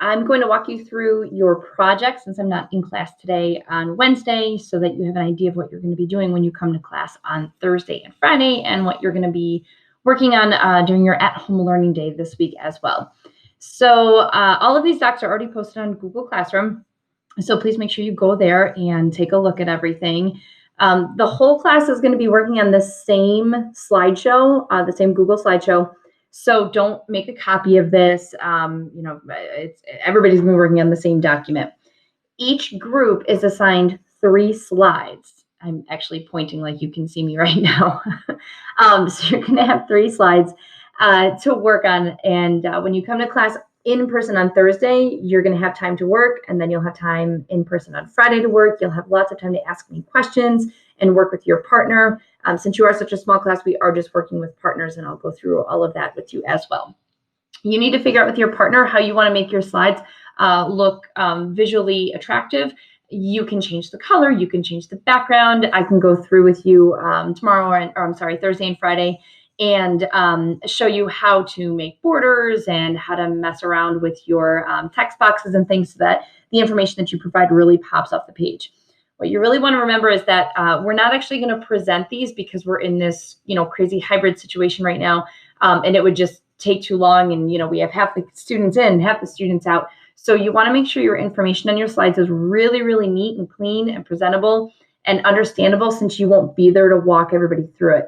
I'm going to walk you through your project since I'm not in class today on Wednesday so that you have an idea of what you're going to be doing when you come to class on Thursday and Friday and what you're going to be working on during your at-home learning day this week as well. So all of these docs are already posted on Google Classroom. So please make sure you go there and take a look at everything. The whole class is going to be working on the same slideshow, the same Google slideshow. So don't make a copy of this. Everybody's been working on the same document. Each group is assigned 3 slides. I'm actually pointing like you can see me right now. So you're going to have 3 slides to work on. And when you come to class in person on Thursday, you're going to have time to work, and then you'll have time in person on Friday to work. You'll have lots of time to ask me questions and work with your partner. Since you are such a small class, we are just working with partners, and I'll go through all of that with you as well. You need to figure out with your partner how you want to make your slides look visually attractive. You can change the color, you can change the background. I can go through with you Thursday and Friday, and show you how to make borders and how to mess around with your text boxes and things so that the information that you provide really pops off the page. What you really want to remember is that we're not actually going to present these because we're in this, crazy hybrid situation right now, and it would just take too long. And we have half the students in, half the students out. So you want to make sure your information on your slides is really, really neat and clean and presentable and understandable, since you won't be there to walk everybody through it.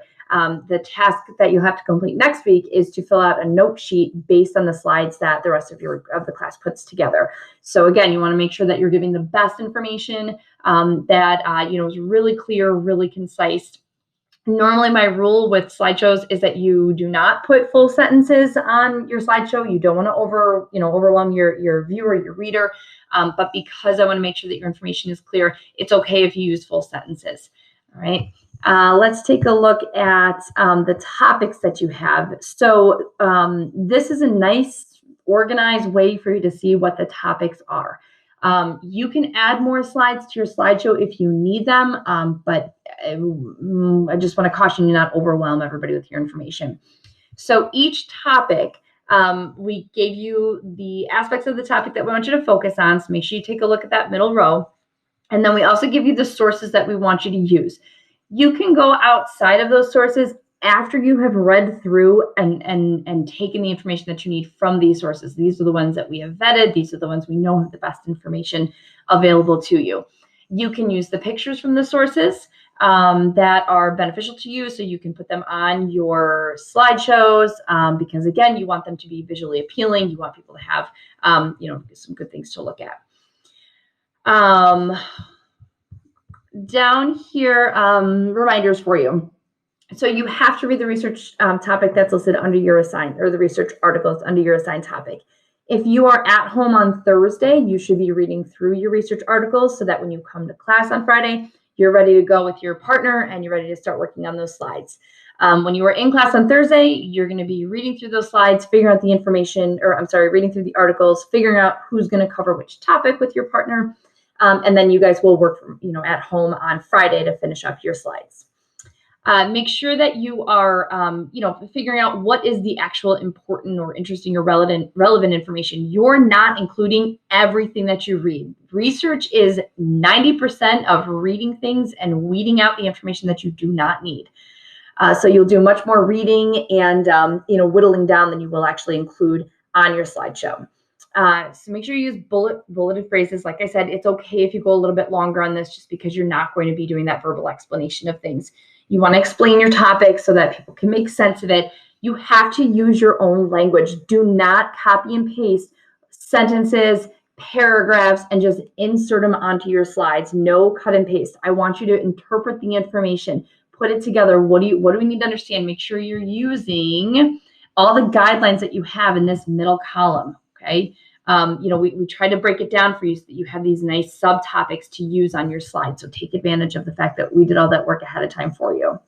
The task that you'll have to complete next week is to fill out a note sheet based on the slides that the rest of the class puts together. So again, you want to make sure that you're giving the best information that is really clear, really concise. Normally, my rule with slideshows is that you do not put full sentences on your slideshow. You don't want to overwhelm your viewer, your reader. But because I want to make sure that your information is clear, it's okay if you use full sentences. All right. Let's take a look at the topics that you have. So this is a nice organized way for you to see what the topics are. You can add more slides to your slideshow if you need them, but I just want to caution you not overwhelm everybody with your information. So each topic, we gave you the aspects of the topic that we want you to focus on. So make sure you take a look at that middle row. And then we also give you the sources that we want you to use. You can go outside of those sources after you have read through and taken the information that you need from these sources. These are the ones that we have vetted. These are the ones we know have the best information available to you. You can use the pictures from the sources that are beneficial to you, so you can put them on your slideshows because, again, you want them to be visually appealing. You want people to have some good things to look at. Down here, reminders for you. So you have to read the research topic that's listed under your assigned, or the research articles under your assigned topic. If you are at home on Thursday, you should be reading through your research articles so that when you come to class on Friday, you're ready to go with your partner and you're ready to start working on those slides. When you are in class on Thursday, you're going to be reading through those slides, figuring out the information, reading through the articles, figuring out who's going to cover which topic with your partner. And then you guys will work from, at home on Friday to finish up your slides. Make sure that you are, figuring out what is the actual important or interesting or relevant information. You're not including everything that you read. Research is 90% of reading things and weeding out the information that you do not need. So you'll do much more reading and, whittling down than you will actually include on your slideshow. So make sure you use bulleted phrases. Like I said, it's okay if you go a little bit longer on this, just because you're not going to be doing that verbal explanation of things. You want to explain your topic so that people can make sense of it. You have to use your own language. Do not copy and paste sentences, paragraphs, and just insert them onto your slides. No cut and paste. I want you to interpret the information, put it together. What do we need to understand? Make sure you're using all the guidelines that you have in this middle column. Okay. We try to break it down for you so that you have these nice subtopics to use on your slide. So take advantage of the fact that we did all that work ahead of time for you.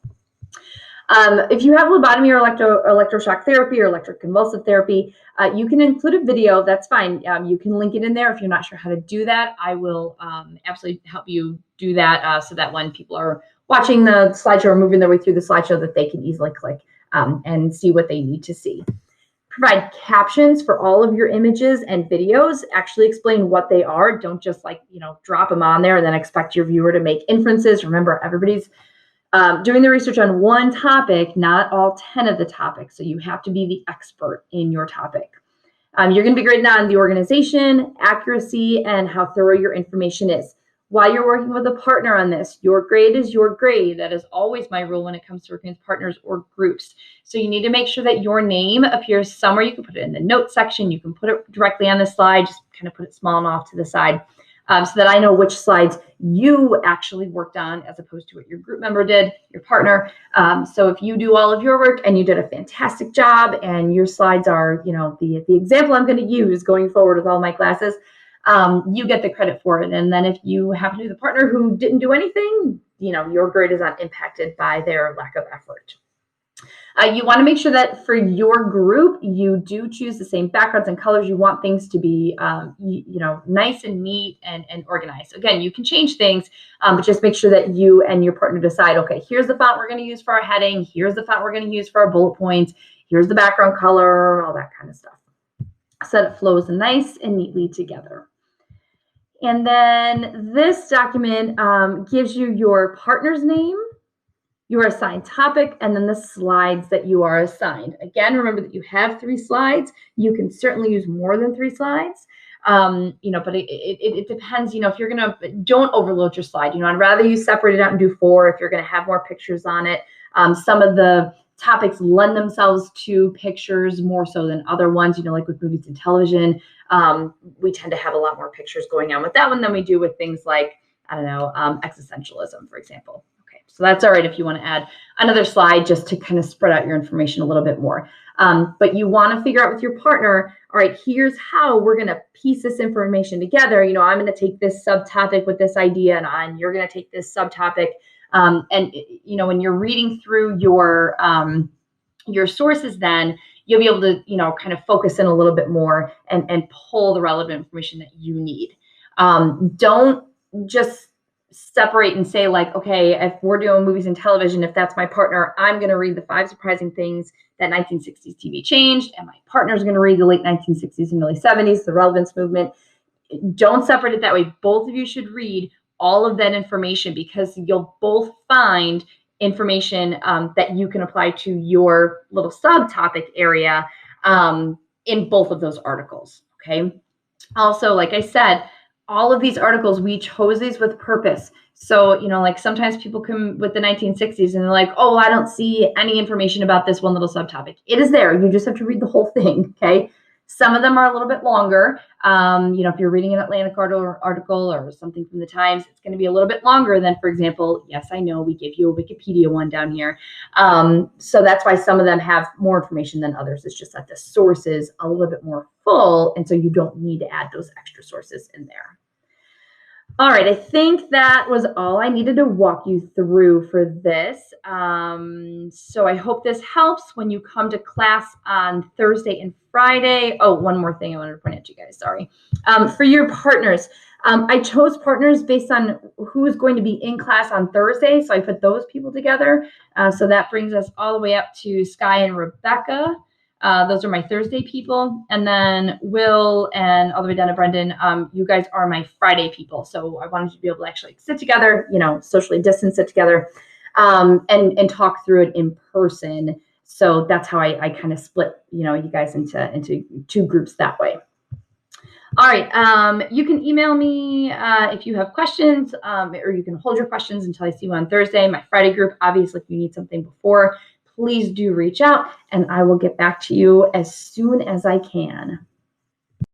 If you have lobotomy or electroshock therapy or electroconvulsive therapy, you can include a video. That's fine. You can link it in there. If you're not sure how to do that, I will absolutely help you do that so that when people are watching the slideshow or moving their way through the slideshow, that they can easily click and see what they need to see. Provide captions for all of your images and videos. Actually explain what they are. Don't just like, drop them on there and then expect your viewer to make inferences. Remember, everybody's doing the research on one topic, not all 10 of the topics. So you have to be the expert in your topic. You're going to be graded on the organization, accuracy, and how thorough your information is. While you're working with a partner on this, your grade is your grade. That is always my rule when it comes to working with partners or groups. So you need to make sure that your name appears somewhere. You can put it in the notes section. You can put it directly on the slide. Just kind of put it small and off to the side so that I know which slides you actually worked on as opposed to what your group member did, your partner. So if you do all of your work and you did a fantastic job and your slides are, the example I'm going to use going forward with all my classes, you get the credit for it. And then if you happen to be the partner who didn't do anything, your grade is not impacted by their lack of effort. You want to make sure that for your group, you do choose the same backgrounds and colors. You want things to be, nice and neat and organized. Again, you can change things, but just make sure that you and your partner decide, okay, here's the font we're going to use for our heading. Here's the font we're going to use for our bullet points. Here's the background color, all that kind of stuff. So that it flows nice and neatly together. And then this document gives you your partner's name, your assigned topic, and then the slides that you are assigned. Again, remember that you have 3 slides. You can certainly use more than 3 slides, but it depends, if you're don't overload your slide. I'd rather you separate it out and do 4 if you're going to have more pictures on it. Some of the topics lend themselves to pictures more so than other ones, like with movies and television. We tend to have a lot more pictures going on with that one than we do with things like, existentialism, for example. So that's all right if you want to add another slide just to kind of spread out your information a little bit more. But you want to figure out with your partner, all right, here's how we're going to piece this information together. I'm going to take this subtopic with this idea and you're going to take this subtopic. When you're reading through your sources, then you'll be able to, kind of focus in a little bit more and pull the relevant information that you need. Don't just separate and say like, okay, if we're doing movies and television, if that's my partner, I'm going to read the 5 surprising things that 1960s TV changed, and my partner's going to read the late 1960s and early 70s, the relevance movement. Don't separate it that way. Both of you should read all of that information because you'll both find information that you can apply to your little subtopic area in both of those articles. Okay. Also, like I said, all of these articles, we chose these with purpose. So, like sometimes people come with the 1960s and they're like, oh, I don't see any information about this one little subtopic. It is there. You just have to read the whole thing. Okay. Some of them are a little bit longer. If you're reading an Atlantic article or something from the Times, it's going to be a little bit longer than, for example, yes, I know we give you a Wikipedia one down here. So that's why some of them have more information than others. It's just that the source is a little bit more full. And so you don't need to add those extra sources in there. All right, I think that was all I needed to walk you through for this. So I hope this helps when you come to class on Thursday and Friday. Oh, one more thing I wanted to point out to you guys, sorry. For your partners, I chose partners based on who is going to be in class on Thursday. So I put those people together. So that brings us all the way up to Sky and Rebecca. Those are my Thursday people. And then Will and all the way down to Brendan, you guys are my Friday people. So I wanted you to be able to actually sit together, socially distance, sit together and talk through it in person. So that's how I kind of split, you guys into 2 groups that way. All right. You can email me if you have questions or you can hold your questions until I see you on Thursday. My Friday group, obviously, if you need something before, please do reach out and I will get back to you as soon as I can.